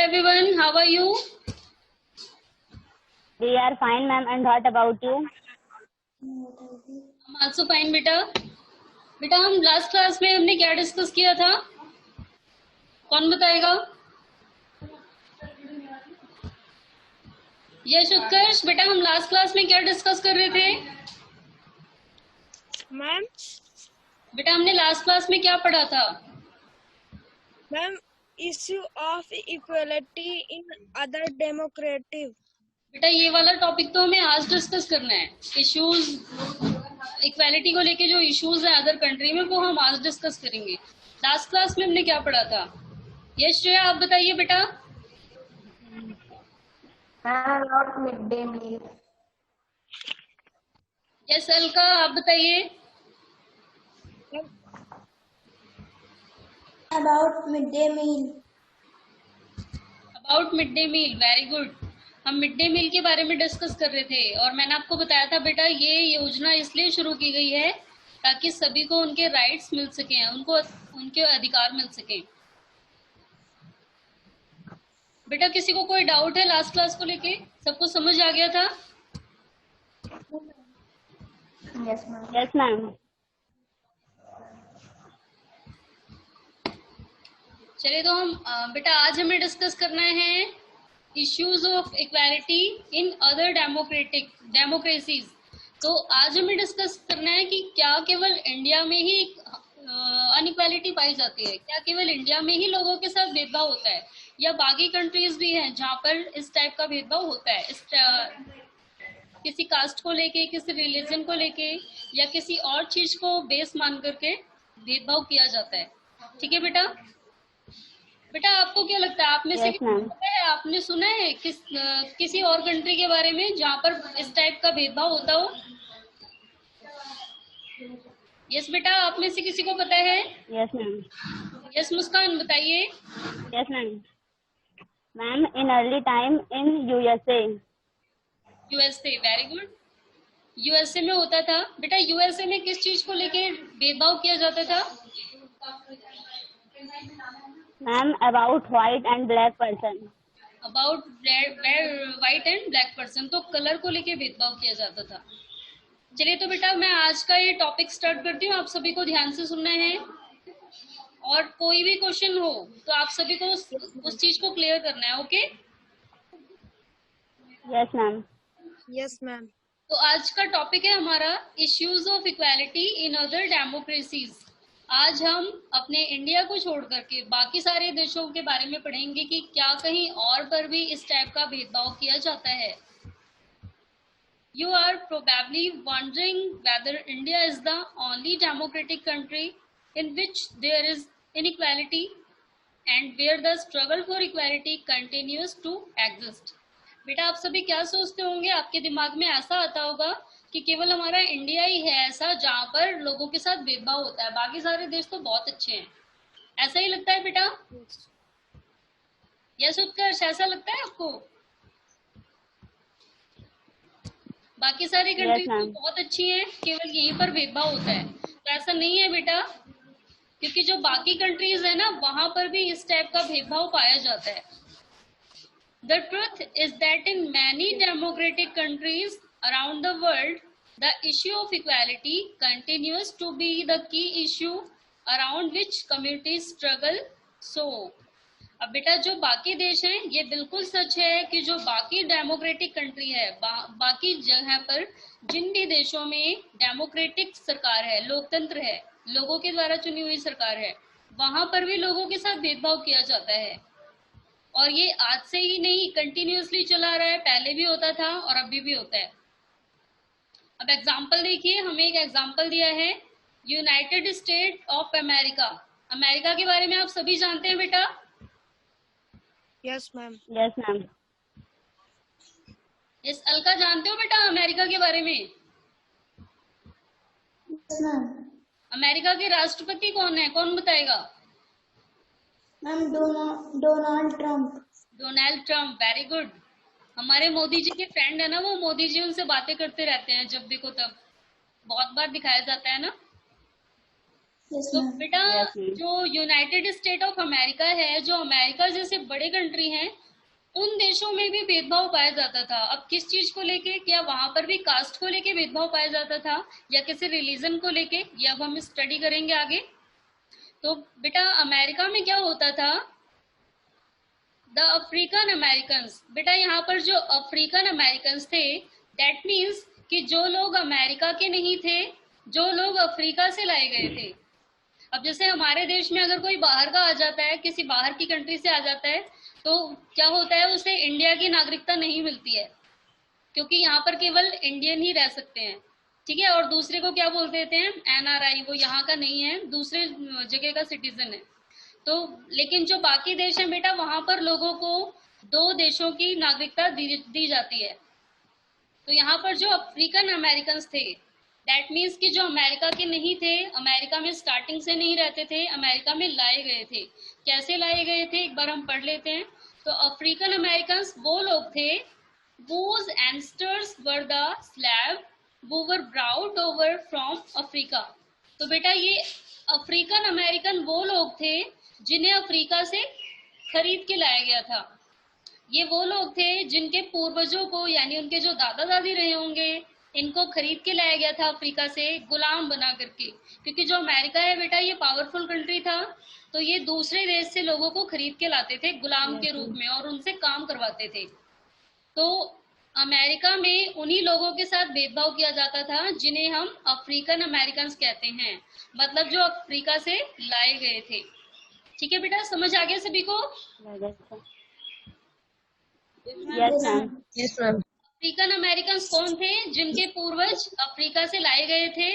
everyone, how are you? We are fine, ma'am. And what about you? I'm also fine, बेटा. बेटा हम last class में हमने क्या डिस्कस किया था? कौन बताएगा? यश उत्कर्ष, बेटा हम लास्ट क्लास में क्या डिस्कस कर रहे थे? मैम बेटा हमने लास्ट क्लास में क्या पढ़ा था? Ma'am issue of equality in other democratic. बेटा ये वाला टॉपिक तो हमें आज डिस्कस करना है. इश्यूज इक्वालिटी को लेके जो इश्यूज हैं अदर कंट्री में वो हम आज डिस्कस करेंगे. लास्ट क्लास में हमने क्या पढ़ा था? यश श्रेया आप बताइए बेटा. About midday meal. Yes Alka आप बताइए. About midday meal. About midday meal. Very good. हम मिड डे मील के बारे में डिस्कस कर रहे थे और मैंने आपको बताया था बेटा ये योजना इसलिए शुरू की गई है ताकि सभी को उनके राइट्स मिल सकें, उनको उनके अधिकार मिल सकें. बेटा किसी को कोई डाउट है लास्ट क्लास को लेके? सबको समझ आ गया था? Yes, ma'am. Yes, ma'am. चलिए तो हम बेटा आज हमें डिस्कस करना है issues of equality in other democracies. तो आज हमें डिस्कस करना है कि क्या केवल इंडिया में ही अनइक्वालिटी पाई जाती है, क्या केवल इंडिया में ही लोगों के साथ भेदभाव होता है या बाकी कंट्रीज भी हैं जहाँ पर इस टाइप का भेदभाव होता है, किसी कास्ट को लेके, किसी रिलीजन को लेके या किसी और चीज को बेस मान करके भेदभाव किया जाता है. ठीक है बेटा. बेटा आपको क्या लगता है, आप में से Yes, ma'am. पता है, आपने सुना है किसी और कंट्री के बारे में जहाँ पर इस टाइप का भेदभाव होता हो? यस बेटा आप में से किसी को पता है? Yes, ma'am. यस मुस्कान बताइए. Yes, ma'am. Ma'am, in early time in USA. USA. Very good. USA में होता था. बेटा यूएसए में किस चीज को लेके भेदभाव किया जाता था? Ma'am, about white and black person. About white and black person. तो कलर को लेके भेदभाव किया जाता था. चलिए तो बेटा मैं आज का ये टॉपिक स्टार्ट करती हूँ. आप सभी को ध्यान से सुनना है और कोई भी क्वेश्चन हो तो आप सभी को उस चीज को क्लियर करना है. Okay. Yes, ma'am. Yes ma'am. तो आज का टॉपिक है हमारा issues of equality in other democracies. आज हम अपने इंडिया को छोड़ करके बाकी सारे देशों के बारे में पढ़ेंगे कि क्या कहीं और पर भी इस टाइप का भेदभाव किया जाता है. You are probably wondering whether India is the only democratic country in which there is inequality and where the struggle for equality continues to exist. बेटा आप सभी क्या सोचते होंगे, आपके दिमाग में ऐसा आता होगा कि केवल हमारा इंडिया ही है ऐसा जहाँ पर लोगों के साथ भेदभाव होता है, बाकी सारे देश तो बहुत अच्छे हैं. ऐसा ही लगता है बेटा? यस उत्कर्ष ऐसा लगता है आपको? बाकी सारी Yes, कंट्रीज ma'am. तो बहुत अच्छी हैं, केवल यहीं पर भेदभाव होता है. तो ऐसा नहीं है बेटा, क्योंकि जो बाकी कंट्रीज है ना वहां पर भी इस टाइप का भेदभाव पाया जाता है. The truth is that in many democratic countries around the world, the issue of equality continues to be the key issue around which communities struggle. So, अब बेटा जो बाकी देश हैं ये बिल्कुल सच है कि जो बाकी डेमोक्रेटिक कंट्री है, बाकी जगह पर जिन भी देशों में डेमोक्रेटिक सरकार है, लोकतंत्र है, लोगों के द्वारा चुनी हुई सरकार है, वहां पर भी लोगों के साथ भेदभाव किया जाता है. और ये आज से ही नहीं, कंटिन्यूअसली चला रहा है. पहले भी होता था और अभी भी होता है. अब एग्जाम्पल देखिए, हमें एक एग्जाम्पल दिया है United state of America. America के बारे में आप सभी जानते हैं बेटा? Yes ma'am. Yes, ma'am. इस अलका जानते हो बेटा अमेरिका के बारे में? Yes, ma'am. अमेरिका के राष्ट्रपति कौन है, कौन बताएगा? Ma'am, Donald Trump. Donald Trump. Very good. हमारे मोदी जी के फ्रेंड है ना वो, मोदी जी उनसे बातें करते रहते हैं जब देखो तब, बहुत बार दिखाया जाता है ना. Yes, तो ma'am. बेटा Yes, ma'am. जो यूनाइटेड स्टेट ऑफ अमेरिका है, जो अमेरिका जैसे बड़े कंट्री हैं, उन देशों में भी भेदभाव पाया जाता था। अब किस चीज को लेके, क्या वहां पर भी कास्ट को लेके भेदभाव पाया जाता था या किसी रिलीजन को लेके, ये अब हम स्टडी करेंगे आगे। तो बेटा अमेरिका में क्या होता था, द अफ्रीकन अमेरिकन, बेटा यहाँ पर जो अफ्रीकन अमेरिकन थे, दैट मीन्स कि जो लोग अमेरिका के नहीं थे, जो लोग अफ्रीका से लाए गए थे। अब जैसे हमारे देश में अगर कोई बाहर का आ जाता है, किसी बाहर की कंट्री से आ जाता है, तो क्या होता है, उसे इंडिया की नागरिकता नहीं मिलती है, क्योंकि यहाँ पर केवल इंडियन ही रह सकते हैं, ठीक है। और दूसरे को क्या बोल देते हैं, एनआरआई, वो यहाँ का नहीं है, दूसरे जगह का सिटीजन है। तो लेकिन जो बाकी देश है बेटा, वहां पर लोगों को दो देशों की नागरिकता दी जाती है। तो यहाँ पर जो अफ्रीकन अमेरिकन थे, दैट मीन्स कि जो अमेरिका के नहीं थे, अमेरिका में स्टार्टिंग से नहीं रहते थे, अमेरिका में लाए गए थे। कैसे लाए गए थे, एक बार हम पढ़ लेते हैं। तो अफ्रीकन अमेरिकन वो लोग थे whose ancestors were the slave who were brought over from Africa। तो बेटा ये अफ्रीकन अमेरिकन वो लोग थे जिन्हें अफ्रीका से खरीद के लाया गया था। ये वो लोग थे जिनके पूर्वजों को, यानी उनके जो दादा दादी रहे होंगे, इनको खरीद के लाया गया था अफ्रीका से गुलाम बना करके। क्योंकि जो अमेरिका है बेटा, ये पावरफुल कंट्री था, तो ये दूसरे देश से लोगों को खरीद के लाते थे गुलाम के रूप में और उनसे काम करवाते थे। तो अमेरिका में उन्हीं लोगों के साथ भेदभाव किया जाता था जिन्हें हम अफ्रीकन अमेरिकन कहते हैं, मतलब जो अफ्रीका से लाए गए थे। ठीक है बेटा, समझ आ गया सभी को। Yes, ma'am. Yes, ma'am. African American कौन थे, जिनके पूर्वज अफ्रीका से लाए गए थे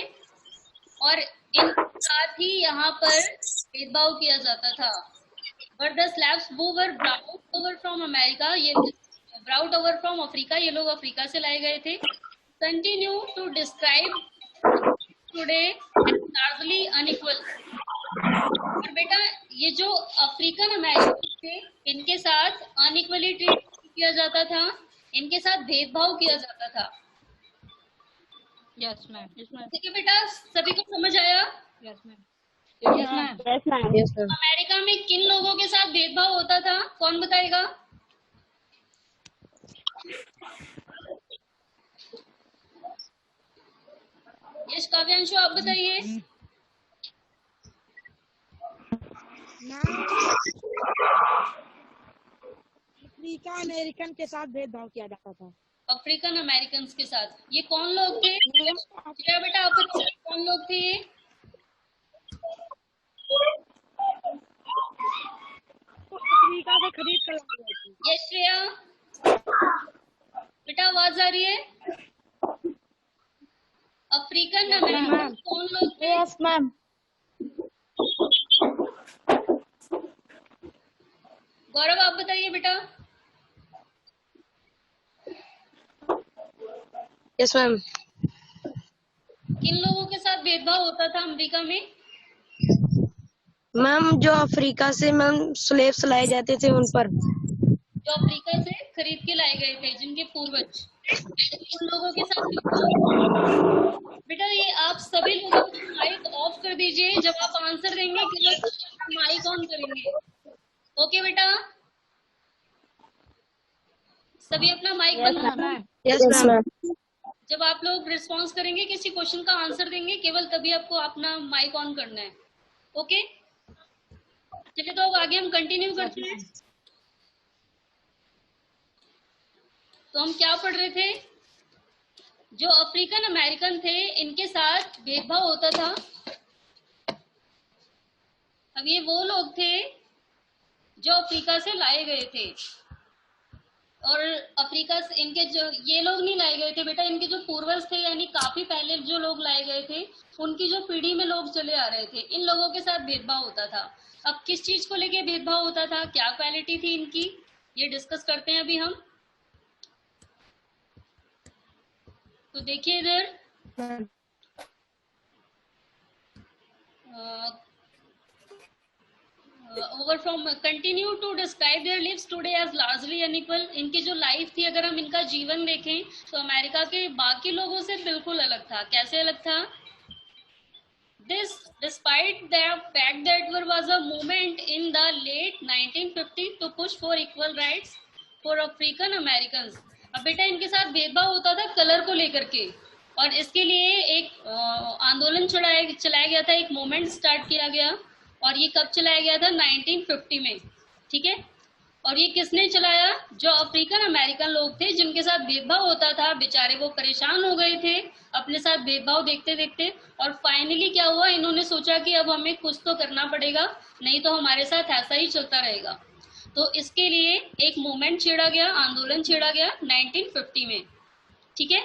और इनके साथ ही यहाँ पर भेदभाव किया जाता था। But the slaves who were brought over from America, ये brought over from अफ्रीका, ये लोग अफ्रीका से लाए गए थे। Continue to describe today largely unequal. और बेटा ये जो अफ्रीकन अमेरिकन थे, इनके साथ अनइक्वली ट्रीट किया जाता था, इनके साथ भेदभाव किया जाता था। Yes, ma'am. Yes, ma'am. ठीक है बेटा, सभी को समझ आया। Yes, ma'am. Yes, ma'am. Yes, ma'am. Yes, ma'am. America में किन लोगों के साथ भेदभाव होता था, कौन बताएगा। यश, काव्यांशु, आप बताइए। अफ्रीका अमेरिकन के साथ भेदभाव किया जाता था। अफ्रीकन अमेरिकन के साथ, ये कौन लोग थे। श्रेया बेटा आप बताइए, कौन लोग थे ये। अफ्रीका से खरीद कर लाए गए थे। ये श्रेया बेटा, आवाज आ रही है। अफ्रीकन अमेरिकन कौन लोग थे। Yes, ma'am. गौरव आप बताइए बेटा। Yes, ma'am. किन लोगों के साथ भेदभाव होता था अमेरिका में। मैम जो अफ्रीका से मैम स्लेव्स लाए जाते थे उन पर। जो अफ्रीका से खरीद के लाए गए थे, जिनके पूर्वज, उन लोगों के साथ भेदभाव। बेटा ये आप सभी लोग अपना माइक ऑफ कर दीजिए, जब आप आंसर देंगे केवल माइक ऑन करेंगे। ओके बेटा, सभी अपना माइक Yes, बंद। ma'am. Yes, ma'am. जब आप लोग रिस्पॉन्स करेंगे, किसी क्वेश्चन का आंसर देंगे, केवल तभी आपको अपना माइक ऑन करना है। ओके चलिए, तो अब आगे हम कंटिन्यू करते हैं। तो हम क्या पढ़ रहे थे, जो अफ्रीकन अमेरिकन थे इनके साथ भेदभाव होता था। अब ये वो लोग थे जो अफ्रीका से लाए गए थे, और अफ्रीका से इनके जो ये लोग नहीं लाए गए थे बेटा, इनके जो पूर्वज थे, यानी काफी पहले जो लोग लाए गए थे, उनकी जो पीढ़ी में लोग चले आ रहे थे, इन लोगों के साथ भेदभाव होता था। अब किस चीज को लेके भेदभाव होता था, क्या क्वालिटी थी इनकी, ये डिस्कस करते हैं अभी हम। तो देखिए इधर over from continue to describe their lives today as largely unequal। इनकी जो लाइफ थी, अगर हम इनका जीवन देखें तो अमेरिका के बाकी लोगों से बिल्कुल अलग था। कैसे अलग था, This, despite the fact that there was a movement in the late 1950 to push for equal rights for African Americans. अब बेटा इनके साथ भेदभाव होता था कलर को लेकर के, और इसके लिए एक आंदोलन चलाया गया था, एक मूवमेंट स्टार्ट किया गया, और ये कब चलाया गया था? 1950 में, ठीक है। और ये किसने चलाया? जो अफ्रीकन अमेरिकन लोग थे जिनके साथ भेदभाव होता था, बेचारे वो परेशान हो गए थे अपने साथ भेदभाव देखते देखते, और फाइनली क्या हुआ, इन्होंने सोचा कि अब हमें कुछ तो करना पड़ेगा, नहीं तो हमारे साथ ऐसा ही चलता रहेगा। तो इसके लिए एक मूवमेंट छेड़ा गया, आंदोलन छेड़ा गया 1950 में, ठीक है।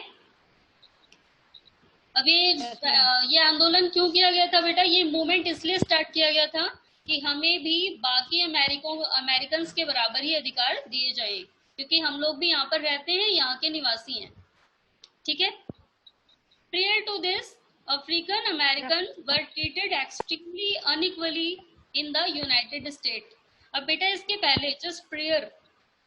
अब ये आंदोलन क्यों किया गया था बेटा? ये मूवमेंट इसलिए स्टार्ट किया गया था कि हमें भी बाकी अमेरिकन्स के बराबर ही अधिकार दिए जाएं, क्योंकि हम लोग भी यहाँ पर रहते हैं, यहाँ के निवासी हैं, ठीक है। Prior to this, African Americans were treated extremely unequally in the United States. अब बेटा इसके पहले, जस्ट प्रियर,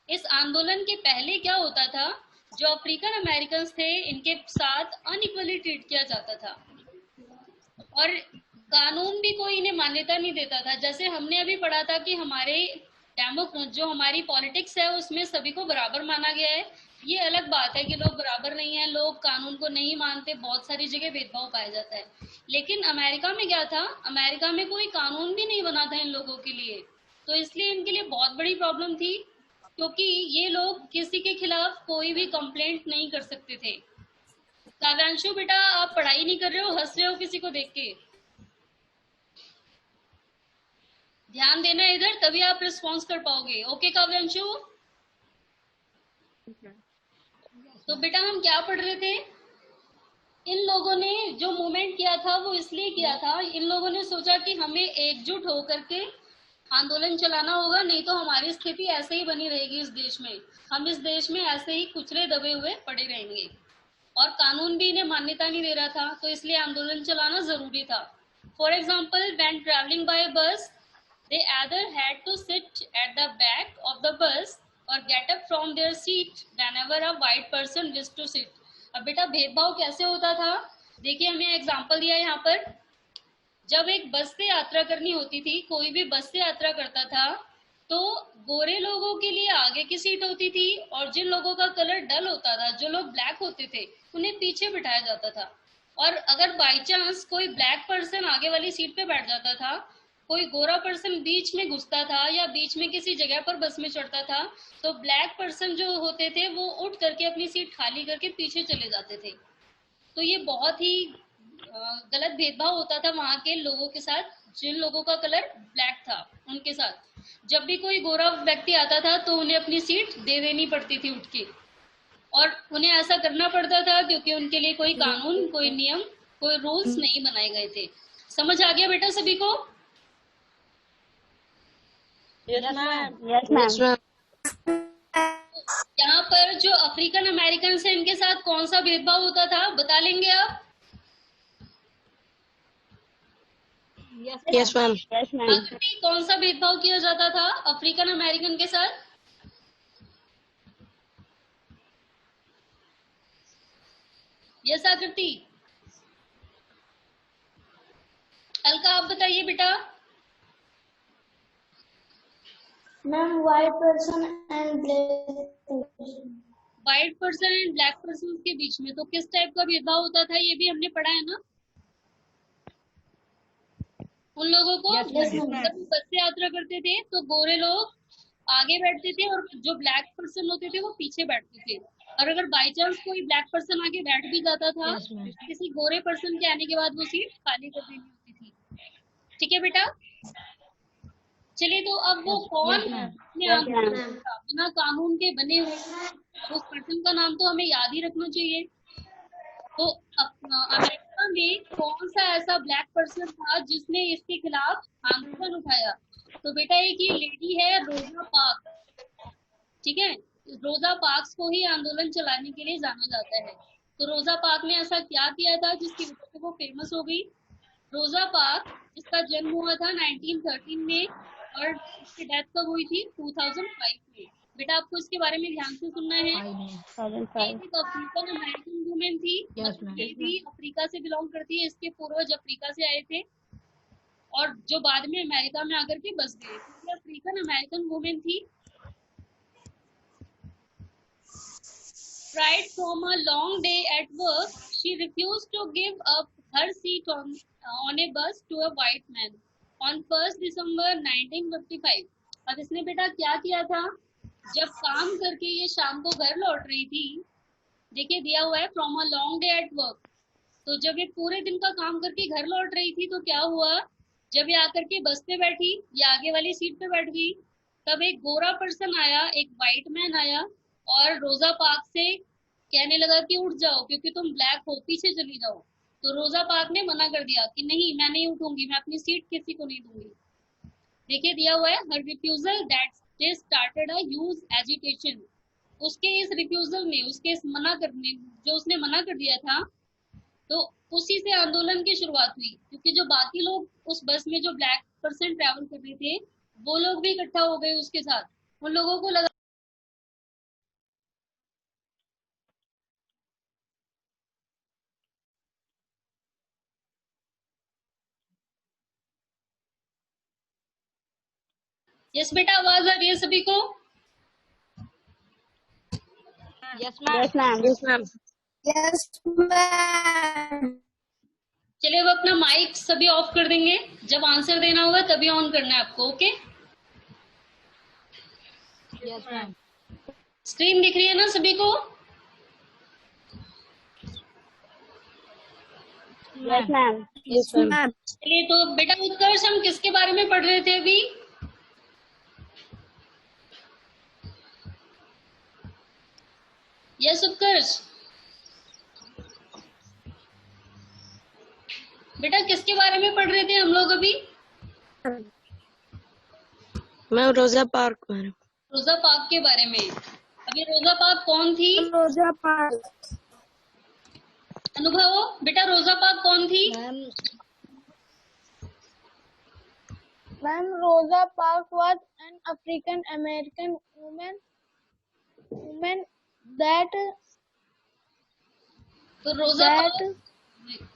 इस आंदोलन के पहले क्या होता था? जो अफ्रीकन अमेरिकन थे इनके साथ अनइक्वली ट्रीट किया जाता था, और कानून भी कोई इन्हें मान्यता नहीं देता था। जैसे हमने अभी पढ़ा था कि हमारे जो हमारी पॉलिटिक्स है उसमें सभी को बराबर माना गया है। ये अलग बात है कि लोग बराबर नहीं है, लोग कानून को नहीं मानते, बहुत सारी जगह भेदभाव पाया जाता है। लेकिन अमेरिका में क्या था? अमेरिका में कोई कानून भी नहीं बना था इन लोगों के लिए, तो इसलिए इनके लिए बहुत बड़ी प्रॉब्लम थी, क्योंकि ये लोग किसी के खिलाफ कोई भी कंप्लेंट नहीं कर सकते थे। काव्यांशु बेटा आप पढ़ाई नहीं कर रहे हो, हंस रहे हो किसी को देख के, ध्यान देना इधर, तभी आप रिस्पॉन्स कर पाओगे। ओके काव्यांशु? तो बेटा हम क्या पढ़ रहे थे? इन लोगों ने जो मूवमेंट किया था वो इसलिए किया था, इन लोगों ने सोचा कि हमें एकजुट होकर के आंदोलन चलाना होगा, नहीं तो हमारी स्थिति ऐसे ही बनी रहेगी इस देश में, हम इस देश में ऐसे ही कुचले दबे हुए पड़े रहेंगे, और कानून भी इन्हें मान्यता नहीं दे रहा था, तो इसलिए आंदोलन चलाना जरूरी था। For example, when travelling by बस, they either had to sit at the back of the bus or get up from their seat whenever a white person wished to sit. अब बेटा भेदभाव कैसे होता था? देखिए हमें एग्जांपल दिया है यहाँ पर। जब एक बस से यात्रा करनी होती थी, कोई भी बस से यात्रा करता था, तो गोरे लोगों के लिए आगे की सीट होती थी, और जिन लोगों का कलर डल होता था, जो लोग ब्लैक होते थे, उन्हें पीछे बिठाया जाता था। और अगर बाई चांस कोई ब्लैक पर्सन आगे वाली सीट पे बैठ जाता था, कोई गोरा पर्सन बीच में घुसता था या बीच में किसी जगह पर बस में चढ़ता था, तो ब्लैक पर्सन जो होते थे वो उठ करके अपनी सीट खाली करके पीछे चले जाते थे। तो ये बहुत ही गलत भेदभाव होता था वहां के लोगों के साथ, जिन लोगों का कलर ब्लैक था उनके साथ। जब भी कोई गोरा व्यक्ति आता था तो उन्हें अपनी सीट दे देनी पड़ती थी उठ के, और उन्हें ऐसा करना पड़ता था क्योंकि उनके लिए कोई कानून, कोई नियम, कोई रूल्स नहीं बनाए गए थे। समझ आ गया बेटा सभी को? Yes, ma'am. यहाँ पर जो अफ्रीकन अमेरिकन है इनके साथ कौन सा भेदभाव होता था, बता लेंगे आप? Yes, ma'am. Yes, ma'am. कौन सा भेदभाव किया जाता था अफ्रीकन अमेरिकन के साथ? यस आकृति? अलका आप बताइए बेटा। Ma'am, white person and black person. White person and black person के बीच में तो किस टाइप का भेदभाव होता था, ये भी हमने पढ़ा है ना। उन लोगों को जब बस से यात्रा करते थे तो गोरे लोग आगे बैठते थे और जो ब्लैक पर्सन होते थे वो पीछे बैठते थे, और अगर बाई चांस कोई ब्लैक पर्सन आगे बैठ भी जाता था, किसी गोरे पर्सन के आने के बाद वो सीट खाली कर देनी होती थी। ठीक है बेटा? चलिए, तो अब वो कौन बिना कानून के बने हुए, उस पर्सन का नाम तो हमें याद ही रखना चाहिए। तो अमेरिका में कौन सा ऐसा ब्लैक पर्सन था जिसने इसके खिलाफ आंदोलन उठाया? तो बेटा एक ये लेडी है रोजा पार्क्स, ठीक है। रोजा पार्क्स को ही आंदोलन चलाने के लिए जाना जाता है। तो रोजा पार्क ने ऐसा क्या किया था जिसकी वजह से वो फेमस हो गई? रोजा पार्क, जिसका जन्म हुआ था 1913 में और उसकी डेथ कब हुई थी? 2005 में। बेटा आपको इसके बारे में ध्यान से सुनना है। 2005. एक अफ्रीकन अमेरिकन वुमेन थी, मतलब ये भी अफ्रीका से बिलोंग करती है, इसके पूर्वज अफ्रीका से आए थे और जो बाद में अमेरिका में आकर के बस गए। ये अफ्रीकन अमेरिकन वुमेन थी। Fried from a long day at work, she refused to give up her seat on a bus to a white man on 1st December 1955. अब इसने बेटा क्या किया था, जब काम करके ये शाम को घर लौट रही थी, देखिए दिया हुआ है from a long day at work, तो जब ये पूरे दिन का काम करके घर लौट रही थी तो क्या हुआ, जब ये आकर के बस पे बैठी, ये आगे वाली सीट पे बैठ गई, तब एक गोरा पर्सन आया, एक वाइट मैन आया और रोजा पार्क से कहने लगा कि उठ जाओ क्योंकि तुम ब्लैक हो, पीछे चली जाओ। तो रोजा पार्क ने मना कर दिया कि नहीं, मैं नहीं उठूंगी, मैं अपनी सीट किसी को नहीं दूंगी। देखिए दिया हुआ है, her refusal that started a huge agitation. उसके इस रिफ्यूजल में, उसके इस मना करने, जो उसने मना कर दिया था, तो उसी से आंदोलन की शुरुआत हुई, क्योंकि जो बाकी लोग उस बस में जो ब्लैक पर्सन ट्रैवल कर रहे थे वो लोग भी इकट्ठा हो गए उसके साथ। उन लोगों को लगा यस बेटा, आवाज आ रही है सभी को? Yes, ma'am. Yes, ma'am. Yes, ma'am. चलिए अब अपना माइक सभी ऑफ कर देंगे, जब आंसर देना होगा तभी ऑन करना है आपको। Okay, Yes, ma'am. स्क्रीन दिख रही है ना सभी को? Yes, ma'am. Yes, ma'am. चलिए तो बेटा उत्कर्ष, हम किसके बारे में पढ़ रहे थे अभी? यस उत्कर्ष, बेटा किसके बारे में पढ़ रहे थे हम लोग अभी? मैम रोजा पार्क मैम. रोजा पार्क के बारे में। अभी रोजा पार्क कौन थी? Rosa Parks. अनुभव बेटा, रोजा पार्क कौन थी? Ma'am, Rosa Parks was an African American woman that तो रोजा पार्क,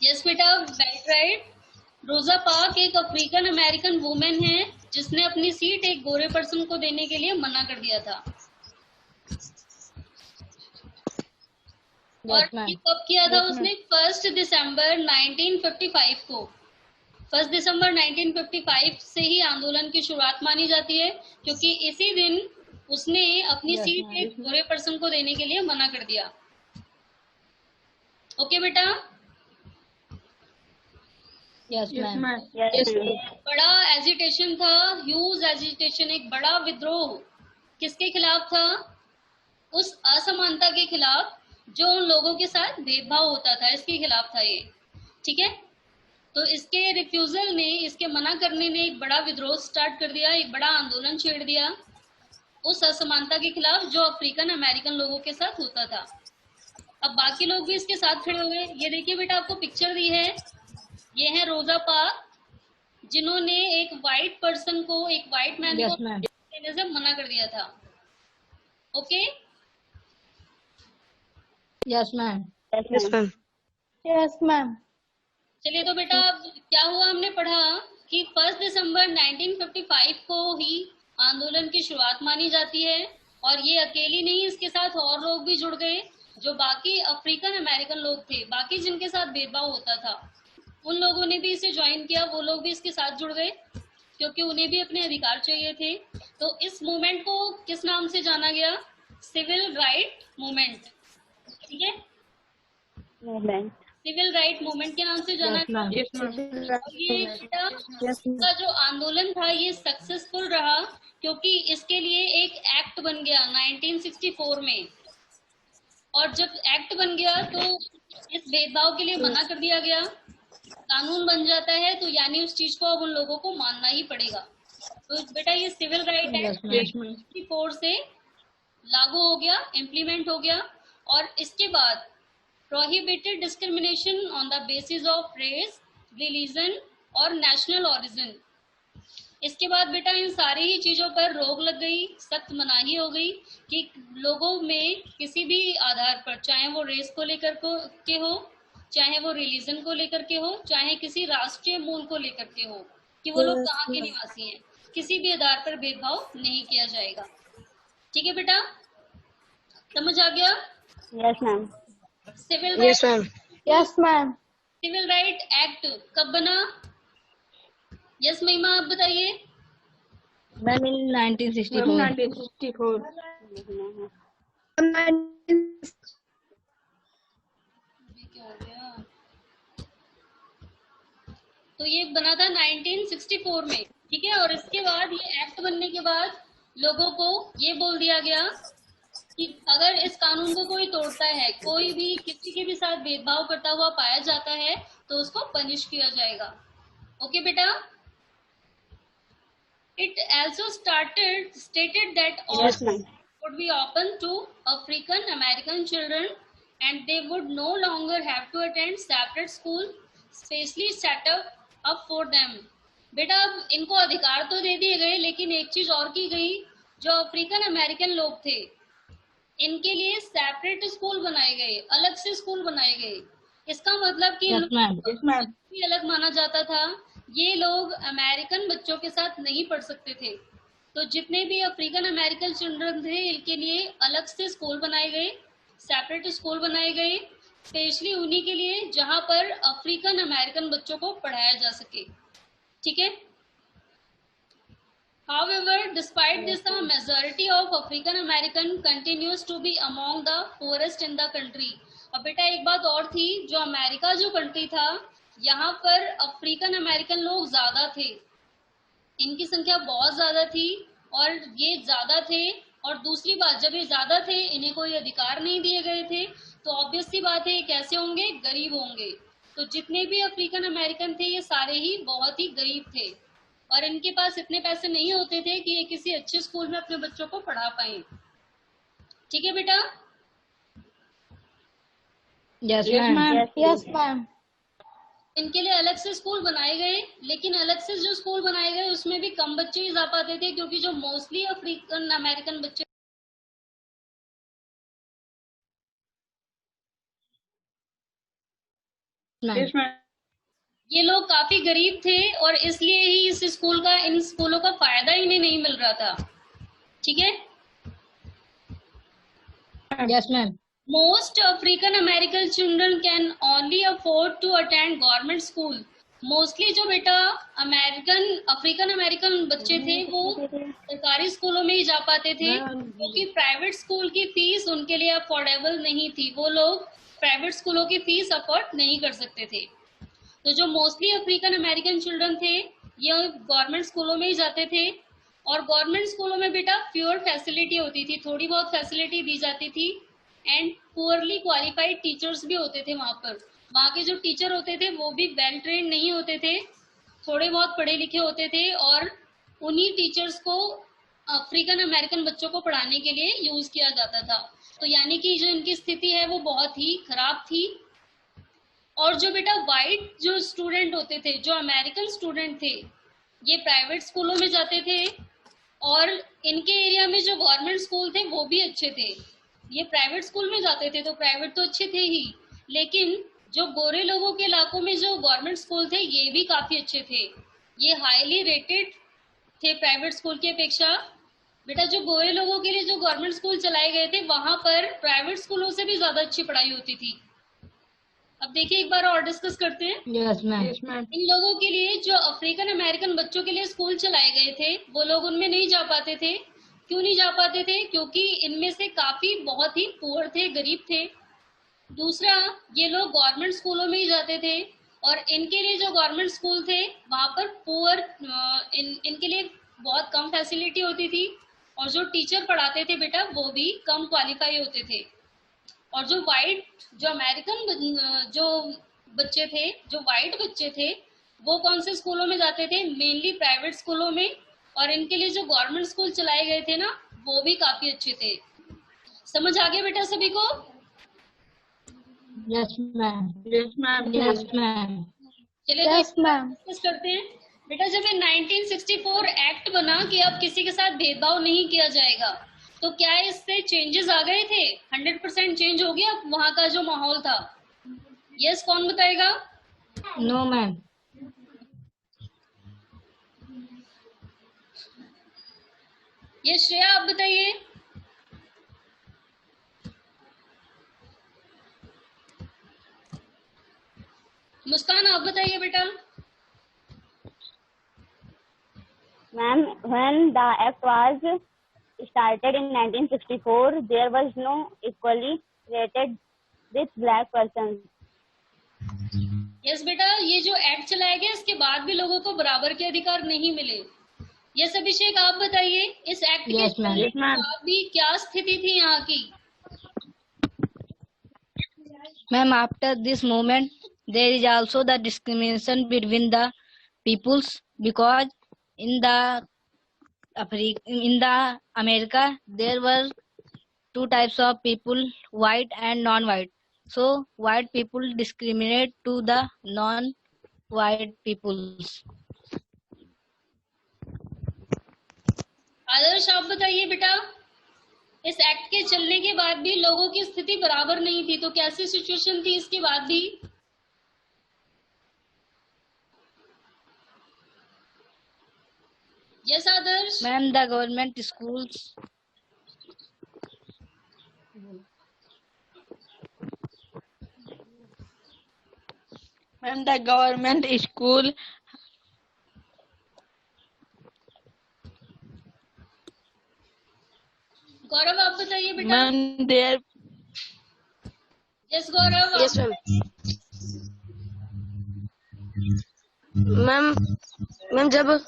यस बेटा, राइट। रोजा पार्क एक अफ्रीकन अमेरिकन वुमेन है जिसने अपनी सीट एक गोरे पर्सन को देने के लिए मना कर दिया था। और ये कब किया था उसने? 1 दिसंबर 1955 को। 1 दिसंबर 1955 से ही आंदोलन की शुरुआत मानी जाती है, क्योंकि इसी दिन उसने अपनी सीट एक गोरे पर्सन को देने के लिए मना कर दिया। ओके बेटा, Yes, ma'am. बड़ा एजिटेशन था, ह्यूज एजिटेशन, एक बड़ा विद्रोह किसके खिलाफ था? उस असमानता के खिलाफ जो उन लोगों के साथ भेदभाव होता था, इसके खिलाफ था ये। ठीक है, तो इसके रिफ्यूजल ने, इसके मना करने ने एक बड़ा विद्रोह स्टार्ट कर दिया, एक बड़ा आंदोलन छेड़ दिया उस असमानता के खिलाफ जो अफ्रीकन अमेरिकन लोगों के साथ होता था। अब बाकी लोग भी इसके साथ खड़े हुए। ये देखिए बेटा, आपको पिक्चर दी है, ये है रोजा पार्क, जिन्होंने एक वाइट पर्सन को, एक वाइट मैन को देने से मना कर दिया था। Okay, Yes, ma'am. Yes, ma'am. yes, ma'am. चलिए तो बेटा अब क्या हुआ, हमने पढ़ा कि 1 दिसंबर 1955 को ही आंदोलन की शुरुआत मानी जाती है, और ये अकेली नहीं, इसके साथ और लोग भी जुड़ गए, जो बाकी अफ्रीकन अमेरिकन लोग थे, बाकी जिनके साथ भेदभाव होता था, उन लोगों ने भी इसे ज्वाइन किया, वो लोग भी इसके साथ जुड़ गए क्योंकि उन्हें भी अपने अधिकार चाहिए थे। तो इस मूवमेंट को किस नाम से जाना गया? Civil right movement. ठीक है, Movement. सिविल राइट मूवमेंट के नाम से जाना गया। और ये बेटा का जो आंदोलन था ये सक्सेसफुल रहा, क्योंकि इसके लिए एक एक्ट बन गया 1964 में, और जब एक्ट बन गया तो इस भेदभाव के लिए मना कर दिया गया, कानून बन जाता है, तो यानी उस चीज को अब उन लोगों को मानना ही पड़ेगा। तो बेटा ये सिविल राइट एक्ट 1964 से लागू हो गया, इम्प्लीमेंट हो गया, और इसके बाद prohibited discrimination on the basis of race, religion और नेशनल ओरिजिन। इसके बाद बेटा इन सारी ही चीजों पर रोक लग गई, सख्त मनाही हो गई कि लोगों में किसी भी आधार पर, चाहे वो रेस को लेकर के हो, चाहे वो रिलीजन को लेकर के हो, चाहे किसी राष्ट्रीय मूल को लेकर के हो, कि वो लोग कहाँ के निवासी हैं, किसी भी आधार पर भेदभाव नहीं किया जाएगा। ठीक है बेटा, समझ आ गया? Yes, ma'am. Civil yes ma'am. Yes, ma'am. Civil right act कब बना? यस महिमा, आप बताइए। Ma'am in 1964। 1964। क्या हो गया? तो ये बना था 1964 में, ठीक है। और इसके बाद ये एक्ट बनने के बाद लोगों को ये बोल दिया गया कि अगर इस कानून को कोई तोड़ता है, कोई भी किसी के भी साथ भेदभाव करता हुआ पाया जाता है, तो उसको पनिश किया जाएगा। ओके बेटा। It also stated that all Yes, ma'am. would be open to African American children and they would no longer have to attend separate school specially set up for them. बेटा अब इनको अधिकार तो दे दिए गए, लेकिन एक चीज और की गई, जो अफ्रीकन अमेरिकन लोग थे इनके लिए सेपरेट स्कूल बनाए गए, अलग से स्कूल बनाए गए। इसका मतलब कि यस मैम। भी अलग माना जाता था, ये लोग अमेरिकन बच्चों के साथ नहीं पढ़ सकते थे। तो जितने भी अफ्रीकन अमेरिकन चिल्ड्रन थे इनके लिए अलग से स्कूल बनाए गए, सेपरेट स्कूल बनाए गए, स्पेशली उन्हीं के लिए जहां पर अफ्रीकन अमेरिकन बच्चों को पढ़ाया जा सके। ठीक है। However, despite this, the majority of African American continues to be among the poorest in the country. अब बेटा एक बात और थी, जो अमेरिका जो कंट्री था, यहाँ पर अफ्रीकन अमेरिकन लोग ज्यादा थे, इनकी संख्या बहुत ज्यादा थी और ये ज्यादा थे। और दूसरी बात, जब ये ज्यादा थे, इन्हें कोई अधिकार नहीं दिए गए थे, तो ऑब्वियस सी बात है कैसे होंगे, गरीब होंगे। तो जितने भी अफ्रीकन अमेरिकन थे ये सारे ही बहुत ही गरीब थे और इनके पास इतने पैसे नहीं होते थे कि ये किसी अच्छे स्कूल में अपने बच्चों को पढ़ा पाए। ठीक है बेटा। Yes ma'am. Yes, ma'am. इनके लिए अलग से स्कूल बनाए गए, लेकिन अलग से जो स्कूल बनाए गए उसमें भी कम बच्चे ही जा पाते थे, क्योंकि जो मोस्टली अफ्रीकन अमेरिकन बच्चे ये लोग काफी गरीब थे और इसलिए ही इस स्कूल का, इन स्कूलों का फायदा इन्हें नहीं मिल रहा था। ठीक है। Yes ma'am. Most African American children can only afford to attend government school. Mostly जो बेटा अफ्रीकन अमेरिकन बच्चे थे वो सरकारी स्कूलों में ही जा पाते थे, क्योंकि प्राइवेट स्कूल की फीस उनके लिए अफोर्डेबल नहीं थी। वो लोग प्राइवेट स्कूलों की फीस अफोर्ड नहीं कर सकते थे। तो जो मोस्टली अफ्रीकन अमेरिकन चिल्ड्रन थे ये गवर्नमेंट स्कूलों में ही जाते थे। और गवर्नमेंट स्कूलों में बेटा प्योर फैसिलिटी होती थी, थोड़ी बहुत फैसिलिटी दी जाती थी एंड पुअरली क्वालिफाइड टीचर्स भी होते थे वहां पर। वहां के जो टीचर होते थे वो भी वेल ट्रेंड नहीं होते थे, थोड़े बहुत पढ़े लिखे होते थे और उन्हीं टीचर्स को अफ्रीकन अमेरिकन बच्चों को पढ़ाने के लिए यूज किया जाता था। तो यानी कि जो इनकी स्थिति है वो बहुत ही खराब थी। और जो बेटा वाइट जो स्टूडेंट होते थे, जो अमेरिकन स्टूडेंट थे, ये प्राइवेट स्कूलों में जाते थे और इनके एरिया में जो गवर्नमेंट स्कूल थे वो भी अच्छे थे। ये प्राइवेट स्कूल में जाते थे तो प्राइवेट तो अच्छे थे ही, लेकिन जो गोरे लोगों के इलाकों में जो गवर्नमेंट स्कूल थे ये भी काफी अच्छे थे, ये हाईली रेटेड थे प्राइवेट स्कूल की अपेक्षा। बेटा जो गोरे लोगों के लिए जो गवर्नमेंट स्कूल चलाए गए थे वहां पर प्राइवेट स्कूलों से भी ज्यादा अच्छी पढ़ाई होती थी। अब देखिए एक बार और डिस्कस करते हैं। Yes ma'am. इन लोगों के लिए जो अफ्रीकन अमेरिकन बच्चों के लिए स्कूल चलाए गए थे वो लोग उनमें नहीं जा पाते थे। क्यों नहीं जा पाते थे? क्योंकि इनमें से काफी बहुत ही पुअर थे, गरीब थे। दूसरा, ये लोग गवर्नमेंट स्कूलों में ही जाते थे और इनके लिए जो गवर्नमेंट स्कूल थे वहां पर पुअर इनके लिए बहुत कम फैसिलिटी होती थी और जो टीचर पढ़ाते थे बेटा वो भी कम क्वालिफाई होते थे। और जो अमेरिकन जो बच्चे थे, जो वाइट बच्चे थे, वो कौन से स्कूलों में जाते थे? मेनली प्राइवेट स्कूलों में। और इनके लिए जो गवर्नमेंट स्कूल चलाए गए थे ना वो भी काफी अच्छे थे। समझ आ गया बेटा सभी को? Yes ma'am. Yes ma'am. Yes ma'am. चलिए Yes, ma'am. डिस्कस करते हैं। बेटा जब ये 1964 एक्ट बना कि अब किसी के साथ भेदभाव नहीं किया जाएगा, तो क्या इससे चेंजेस आ गए थे? 100% चेंज हो गया वहां का जो माहौल था? यस, कौन बताएगा? No ma'am. ये श्रेया आप बताइए। मुस्कान आप बताइए बेटा। Ma'am, when the act was started in 1964, there was no equally rated with black persons. Yes बेटा, ये जो एक्ट चलाया गया इसके बाद भी लोगों को बराबर के अधिकार नहीं मिले। यस अभिषेक आप बताइए, इस एक्ट के Yes, ma'am. चलने के बाद भी क्या स्थिति थी यहाँ की? Ma'am, after this movement, there is also the discrimination between the peoples because in the America there were two types of people, white and non-white. So white people discriminate to the non-white peoples. आदर्श आप बताइए बेटा, इस act के चलने के बाद भी लोगों की स्थिति बराबर नहीं थी, तो कैसी सिचुएशन थी इसके बाद भी? Yes Adarsh. Ma'am, the government schools. Ma'am, the government school. गौरव आप बताइए बेटा। Ma'am, there. Yes Gaurav. Yes, ma'am. Ma'am जब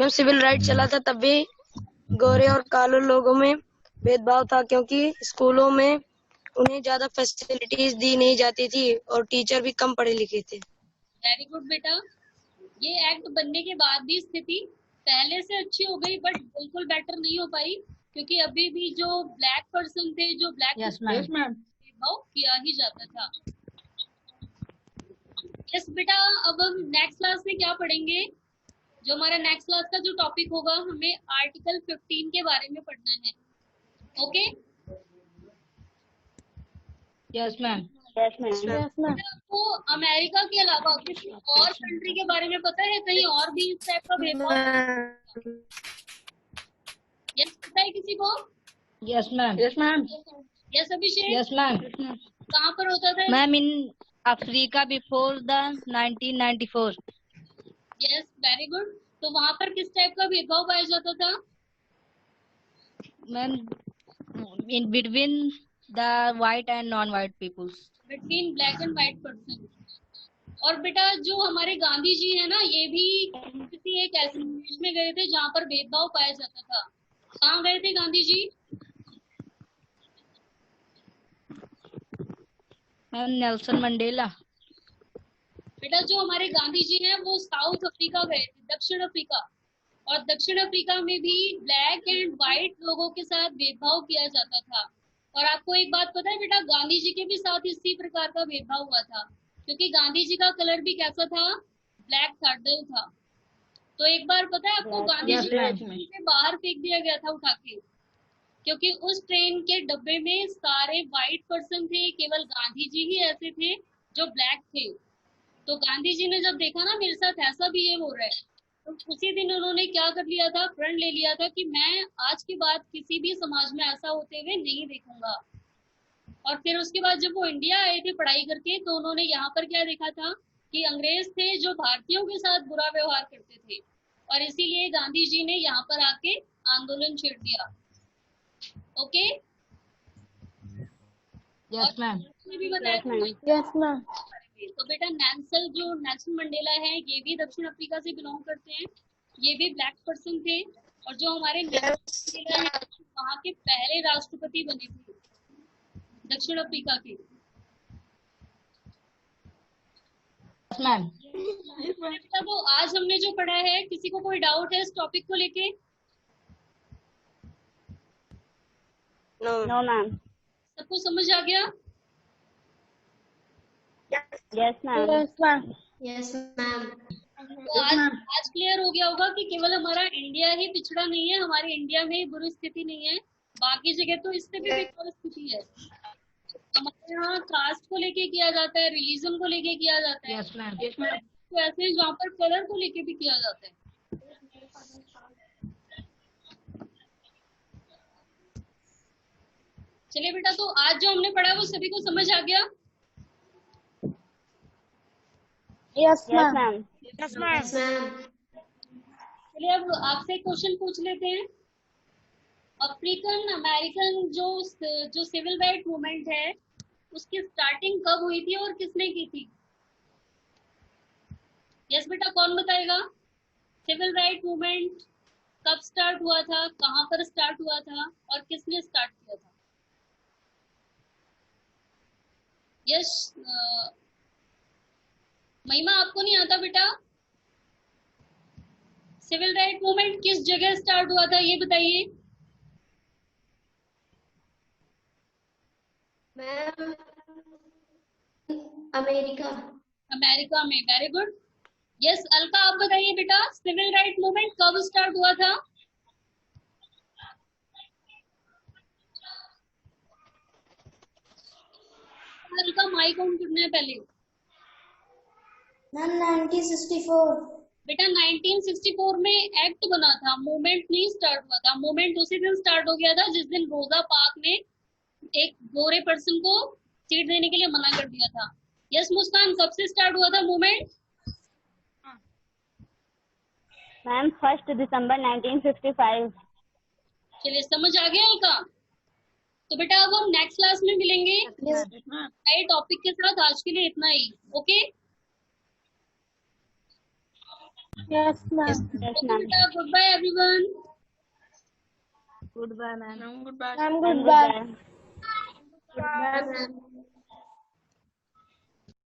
सिविल राइट चला था तब भी गोरे और काले लोगों में भेदभाव था, क्योंकि स्कूलों में उन्हें ज्यादा फैसिलिटीज दी नहीं जाती थी और टीचर भी कम पढ़े लिखे थे। वेरी गुड बेटा। ये एक्ट बनने के बाद भी स्थिति पहले से अच्छी हो गई, बट बिल्कुल बेटर नहीं हो पाई, क्योंकि अभी भी जो ब्लैक पर्सन थे, जो ब्लैक भेदभाव किया ही जाता था। यस बेटा, अब हम नेक्स्ट क्लास में क्या पढ़ेंगे? जो हमारा नेक्स्ट क्लास का जो टॉपिक होगा, हमें आर्टिकल 15 के बारे में पढ़ना है। Okay? Yes ma'am. Yes, ma'am. Yes, ma'am. आपको अमेरिका के अलावा किसी और कंट्री के बारे में पता है कहीं और भी इस टाइप का भेदभाव? यस पता है किसी को? Yes ma'am. यस अभिषेक, यस मैम। कहाँ पर होता था? Ma'am, in Africa before the 1994। Yes very good. तो वहाँ पर किस टाइप का भेदभाव पाया जाता था? Ma'am, in between the white and non white peoples. Between black and white person. और बेटा जो हमारे गांधी जी है ना, ये भी किसी एक ऐसे देश में गए थे जहाँ पर भेदभाव पाया जाता था। कहाँ गए थे Gandhi ji? Ma'am, Nelson Mandela. बेटा जो हमारे गांधी जी हैं वो साउथ अफ्रीका गए थे, दक्षिण अफ्रीका। और दक्षिण अफ्रीका में भी ब्लैक एंड व्हाइट लोगों के साथ भेदभाव किया जाता था। और आपको एक बात पता है बेटा, गांधी जी के भी साथ इसी प्रकार का भेदभाव हुआ था, क्योंकि गांधी जी का कलर भी कैसा था? ब्लैक था, डल था। तो एक बार पता है आपको, गांधी जी को ट्रेन से बाहर फेंक दिया गया था उठा के, क्योंकि उस ट्रेन के डब्बे में सारे व्हाइट पर्सन थे, केवल गांधी जी ही ऐसे थे जो ब्लैक थे। तो गांधी जी ने जब देखा ना मेरे साथ ऐसा बिहेव हो रहा है, तो उसी दिन उन्होंने क्या कर लिया था, प्रण ले लिया था कि मैं आज के बाद किसी भी समाज में ऐसा होते हुए नहीं देखूंगा। और फिर उसके बाद जब वो इंडिया आए थे पढ़ाई करके, तो उन्होंने यहाँ पर क्या देखा था कि अंग्रेज थे जो भारतीयों के साथ बुरा व्यवहार करते थे, और इसीलिए गांधी जी ने यहाँ पर आके आंदोलन छेड़ दिया। ओके? Yes ma'am. भी बताया था Yes, ma'am. तो बेटा नेल्सन मंडेला है, ये भी दक्षिण अफ्रीका से बिलोंग करते हैं, ये भी ब्लैक पर्सन थे। और जो हमारे नेल्सन मंडेला है, वहाँ के पहले राष्ट्रपति बने थे दक्षिण अफ्रीका के। मैम, बेटा तो आज हमने जो पढ़ा है, किसी को कोई डाउट है इस टॉपिक को लेके? No, ma'am. सबको समझ आ गया? Yes, ma'am. Yes, ma'am. Yes, ma'am. तो आज क्लियर हो गया होगा कि केवल हमारा इंडिया ही पिछड़ा नहीं है, हमारे इंडिया में ही बुरी स्थिति नहीं है, बाकी जगह तो इससे भी बेकार स्थिति है। हमारे यहाँ कास्ट को लेके किया जाता है, रिलीजन को लेके किया जाता है, यस मैम, यस मैम। तो ऐसे जहाँ पर कलर को लेके भी किया जाता है। चलिए बेटा, तो आज जो हमने पढ़ा वो सभी को समझ आ गया? Yes, Yes, ma'am. ma'am. Yes ma'am. चलिए अब आपसे क्वेश्चन पूछ लेते हैं। अफ्रीकन अमेरिकन जो सिविल राइट मूवमेंट है, उसकी स्टार्टिंग कब हुई थी और किसने की थी? यस बेटा, कौन बताएगा? सिविल राइट मूवमेंट कब स्टार्ट हुआ था, कहाँ पर स्टार्ट हुआ था और किसने स्टार्ट किया था? यस, महिमा आपको नहीं आता बेटा? सिविल राइट मूवमेंट किस जगह स्टार्ट हुआ था ये बताइए। Ma'am America. अमेरिका में, वेरी गुड। यस अलका, आप बताइए बेटा, सिविल राइट मूवमेंट कब स्टार्ट हुआ था? अलका माइक ऑन करना है पहले। Ma'am, 1964. बेटा 1964 में एक्ट बना था, मूवमेंट नहीं स्टार्ट हुआ था। मूवमेंट उसी दिन स्टार्ट हो गया था जिस दिन रोजा पार्क ने एक गोरे पर्सन को सीट देने के लिए मना कर दिया था। यस मुस्कान, कब से स्टार्ट हुआ था मूवमेंट? Ma'am, 1st December 1965. चलिए समझ आ गया अलका? तो बेटा अब हम नेक्स्ट क्लास में मिलेंगे यस मैम। नए टॉपिक के साथ। आज के लिए इतना ही, okay? Yes, ma'am. Yes, ma'am. बेटा goodbye everyone. Goodbye ma'am. Goodbye. Ma'am, Ma'am, goodbye. goodbye. Goodbye, ma'am.